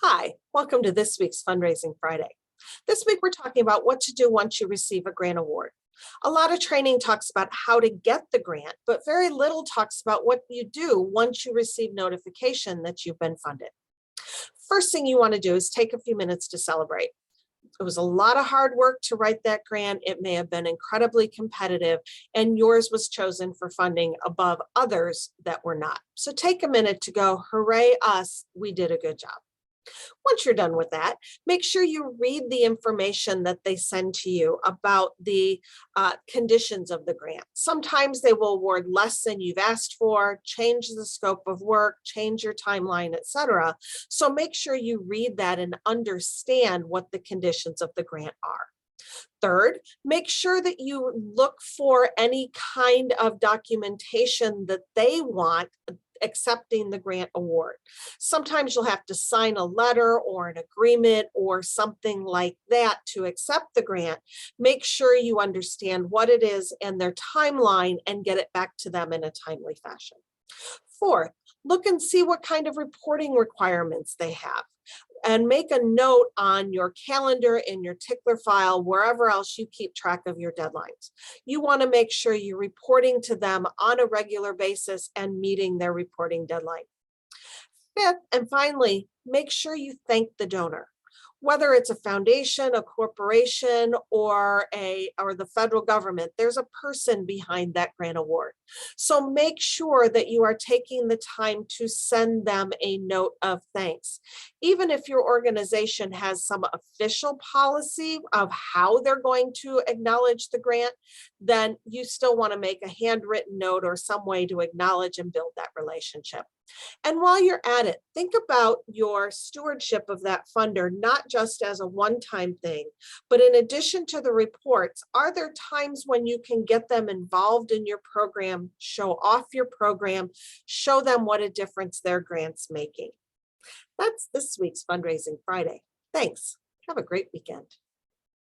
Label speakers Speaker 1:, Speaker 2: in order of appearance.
Speaker 1: Hi, welcome to this week's Fundraising Friday. This week, we're talking about what to do once you receive a grant award. A lot of training talks about how to get the grant, but very little talks about what you do once you receive notification that you've been funded. First thing you want to do is take a few minutes to celebrate. It was a lot of hard work to write that grant. It may have been incredibly competitive, and yours was chosen for funding above others that were not. So take a minute to go, hooray us, we did a good job. Once you're done with that, make sure you read the information that they send to you about the conditions of the grant. Sometimes they will award less than you've asked for, change the scope of work, change your timeline, etc. So make sure you read that and understand what the conditions of the grant are. Third, make sure that you look for any kind of documentation that they want accepting the grant award. Sometimes you'll have to sign a letter or an agreement or something like that to accept the grant. Make sure you understand what it is and their timeline and get it back to them in a timely fashion. Fourth, look and see what kind of reporting requirements they have and make a note on your calendar, in your tickler file, wherever else you keep track of your deadlines. You want to make sure you're reporting to them on a regular basis and meeting their reporting deadline. Fifth, and finally, make sure you thank the donor. Whether it's a foundation, a corporation, or the federal government, there's a person behind that grant award. So make sure that you are taking the time to send them a note of thanks. Even if your organization has some official policy of how they're going to acknowledge the grant, then you still want to make a handwritten note or some way to acknowledge and build that relationship. And while you're at it, think about your stewardship of that funder, not just as a one-time thing, but in addition to the reports, are there times when you can get them involved in your program, show off your program, show them what a difference their grant's making? That's this week's Fundraising Friday. Thanks. Have a great weekend.